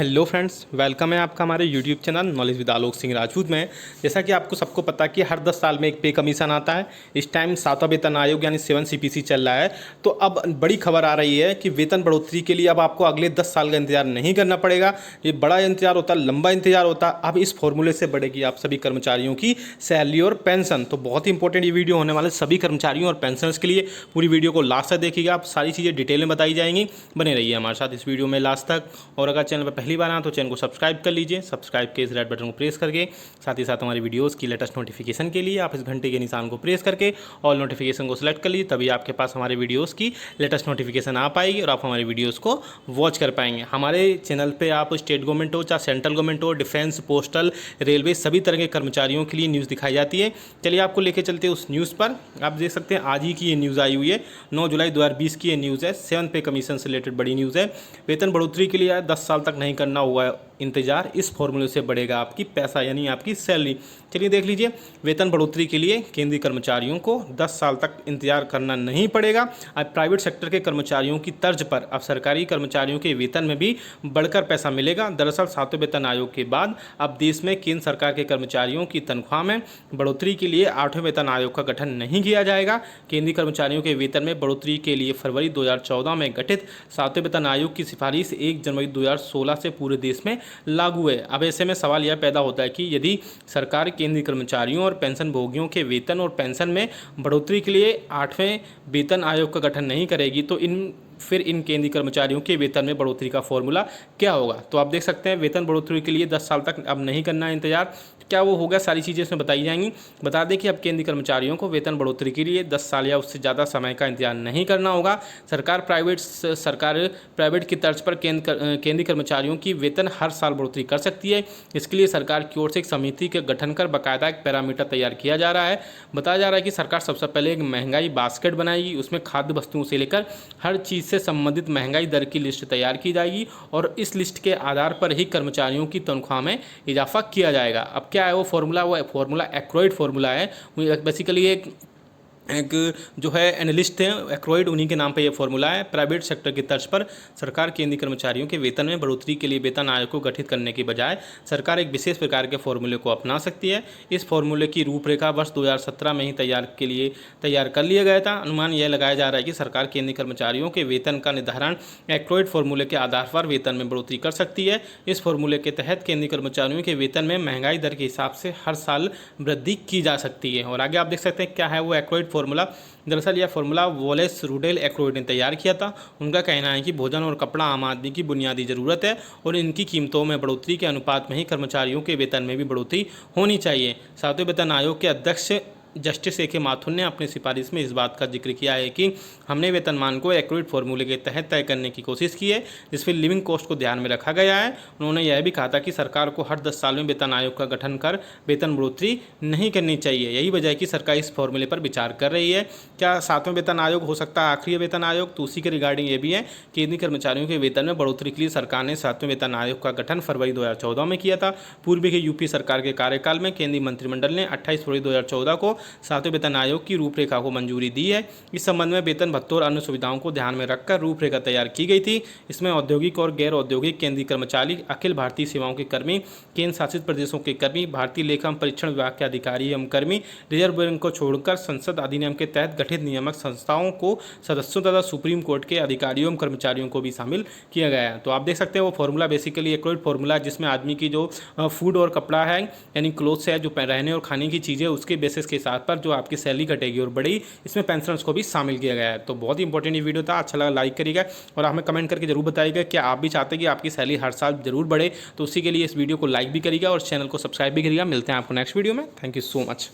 Hello friends, welcome है आपका हमारे YouTube channel knowledge with Alok Singh Rajput में। जैसा कि आपको सबको पता कि हर 10 साल में एक पे कमीशन आता है। इस टाइम 7वां वेतन आयोग यानी 7 CPC चल रहा है। तो अब बड़ी खबर आ रही है कि वेतन बढ़ोतरी के लिए अब आपको अगले 10 साल का इंतजार नहीं करना पड़ेगा। ये बड़ा इंतजार होता है, लंबा इंतजार होता है। अब इस फॉर्मूले से बढ़ेगी आप सभी कर्मचारियों की सैलरी और पेंशन। तो बहुत ही इंपॉर्टेंट ये वीडियो होने वाले सभी कर्मचारियों और पेंशनर्स के लिए। पूरी वीडियो को लास्ट तक देखिएगा, आप सारी चीज़ें डिटेल में बताई जाएंगी। बने रहिए हमारे साथ इस वीडियो में लास्ट तक। और अगर चैनल पर पहली बार आए तो चैनल को सब्सक्राइब कर लीजिए। सब्सक्राइब के इस रेड बटन को प्रेस करके साथ ही साथ हमारी वीडियोस की लेटेस्ट नोटिफिकेशन के लिए आप इस घंटे के निशान को प्रेस करके ऑल नोटिफिकेशन को सिलेक्ट कर लीजिए। तभी आपके पास हमारे वीडियोस की लेटेस्ट नोटिफिकेशन आ पाएगी और आप हमारी वीडियोस को वॉच कर पाएंगे। हमारे चैनल पर आप स्टेट गवर्नमेंट हो चाहे सेंट्रल गवर्नमेंट हो, डिफेंस, पोस्टल, रेलवे, सभी तरह के कर्मचारियों के लिए न्यूज़ दिखाई जाती है। चलिए आपको लेके चलते हैं उस न्यूज़ पर। आप देख सकते हैं आज ही की ये न्यूज़ आई हुई है, 9 जुलाई 2020 की ये न्यूज़ है। 7 पे कमीशन से रिलेटेड बड़ी न्यूज़ है। वेतन बढ़ोतरी के लिए 10 साल तक नहीं करना हुआ इंतजार, इस फॉर्मूले से बढ़ेगा आपकी पैसा यानी आपकी सैलरी। चलिए देख लीजिए, वेतन बढ़ोतरी के लिए केंद्रीय कर्मचारियों को 10 साल तक इंतजार करना नहीं पड़ेगा। अब प्राइवेट सेक्टर के कर्मचारियों की तर्ज पर अब सरकारी कर्मचारियों के वेतन में भी बढ़कर पैसा मिलेगा। दरअसल 7वें वेतन आयोग के बाद अब देश में केंद्र सरकार के कर्मचारियों की तनख्वाह में बढ़ोतरी के लिए 8वें वेतन आयोग का गठन नहीं किया जाएगा। केंद्रीय कर्मचारियों के वेतन में बढ़ोतरी के लिए फरवरी 2014 में गठित 7वें वेतन आयोग की सिफारिश 1 जनवरी 2016 से पूरे देश में लागू है। अब ऐसे में सवाल यह पैदा होता है कि यदि सरकार केंद्रीय कर्मचारियों और पेंशन भोगियों के वेतन और पेंशन में बढ़ोतरी के लिए 8वें वेतन आयोग का गठन नहीं करेगी तो फिर इन केंद्रीय कर्मचारियों के वेतन में बढ़ोतरी का फॉर्मूला क्या होगा। तो आप देख सकते हैं वेतन बढ़ोतरी के लिए 10 साल तक अब नहीं करना है इंतजार। क्या वो होगा, सारी चीज़ें इसमें बताई जाएंगी। बता दें कि अब केंद्रीय कर्मचारियों को वेतन बढ़ोतरी के लिए 10 साल या उससे ज़्यादा समय का इंतजार नहीं करना होगा। सरकार प्राइवेट की तर्ज पर केंद्रीय कर्मचारियों की वेतन हर साल बढ़ोतरी कर सकती है। इसके लिए सरकार की ओर से एक समिति का गठन कर बाकायदा एक पैरामीटर तैयार किया जा रहा है। बताया जा रहा है कि सरकार सबसे पहले एक महंगाई बास्केट बनाएगी, उसमें खाद्य वस्तुओं से लेकर हर चीज़ से संबंधित महंगाई दर की लिस्ट तैयार की जाएगी और इस लिस्ट के आधार पर ही कर्मचारियों की तनख्वाह में इजाफा किया जाएगा। अब क्या है वो फॉर्मूला एक्रोइड फॉर्मूला है। बेसिकली एक जो है एनालिस्ट हैं एक्रोइड, उन्हीं के नाम पे ये फॉर्मूला है। प्राइवेट सेक्टर की तर्ज पर सरकार केंद्रीय कर्मचारियों के वेतन में बढ़ोतरी के लिए वेतन आयोग को गठित करने के बजाय सरकार एक विशेष प्रकार के फॉर्मूले को अपना सकती है। इस फॉर्मूले की रूपरेखा वर्ष 2017 में ही तैयार कर लिया गया था। अनुमान यह लगाया जा रहा है कि सरकार केंद्रीय कर्मचारियों के वेतन का निर्धारण एक्रोइड फॉर्मूले के आधार पर वेतन में बढ़ोतरी कर सकती है। इस फॉर्मूले के तहत केंद्रीय कर्मचारियों के वेतन में महंगाई दर के हिसाब से हर साल वृद्धि की जा सकती है। और आगे आप देख सकते हैं क्या है वो एक्रोइड फॉर्मूला। दरअसल यह फॉर्मूला वॉलेस रूडेल एक्रोइड ने तैयार किया था। उनका कहना है कि भोजन और कपड़ा आम आदमी की बुनियादी ज़रूरत है और इनकी कीमतों में बढ़ोतरी के अनुपात में ही कर्मचारियों के वेतन में भी बढ़ोतरी होनी चाहिए। 7वें वेतन आयोग के अध्यक्ष जस्टिस ए के माथुर ने अपनी सिफारिश में इस बात का जिक्र किया है कि हमने वेतनमान को एक्रोइड फॉर्मूले के तहत तय करने की कोशिश की है, जिसमें लिविंग कॉस्ट को ध्यान में रखा गया है। उन्होंने यह भी कहा था कि सरकार को हर 10 साल में वेतन आयोग का गठन कर वेतन बढ़ोतरी नहीं करनी चाहिए। यही वजह है कि सरकार इस फॉर्मूले पर विचार कर रही है। क्या 7वें वेतन आयोग हो सकता है आखिरी वेतन आयोग? तो उसी के रिगार्डिंग ये भी है कि केंद्रीय कर्मचारियों के वेतन में बढ़ोतरी के लिए सरकार ने 7वें वेतन आयोग का गठन फरवरी 2014 में किया था। पूर्व के यूपी सरकार के कार्यकाल में केंद्रीय मंत्रिमंडल ने 28 फरवरी 2014 को 7वें वेतन आयोग की रूपरेखा को मंजूरी दी है। इस संबंध में वेतन भत्तों और अन्य सुविधाओं को ध्यान में रखकर रूपरेखा तैयार की गई थी। इसमें औद्योगिक और गैर औद्योगिक केंद्रीय कर्मचारी, अखिल भारतीय सेवाओं के कर्मी, केंद्र शासित प्रदेशों के कर्मी, भारतीय लेखा परीक्षण विभाग के अधिकारी एवं कर्मी, रिजर्व बैंक को छोड़कर संसद अधिनियम के तहत गठित नियामक संस्थाओं को सदस्यों तथा सुप्रीम कोर्ट के अधिकारियों एवं कर्मचारियों को भी शामिल किया गया है। तो आप देख सकते हैं वो फॉर्मूला बेसिकली एक्रोइड फॉर्मूला, जिसमें आदमी की जो फूड और कपड़ा है यानी क्लोथ्स है, जो रहने और खाने की चीज़ें, उसके बेसिस के साथ पर जो आपकी सैलरी कटेगी और बढ़ेगी, इसमें पेंशनर्स को भी शामिल किया गया है। तो बहुत ही इंपॉर्टेंट ये वीडियो था। अच्छा लगा लाइक करिएगा और हमें कमेंट करके जरूर बताइएगा कि आप भी चाहते हैं कि आपकी सैलरी हर साल जरूर बढ़े। तो उसी के लिए इस वीडियो को लाइक भी करिएगा और चैनल को सब्सक्राइब भी करिएगा। मिलते हैं आपको नेक्स्ट वीडियो में। Thank you so much.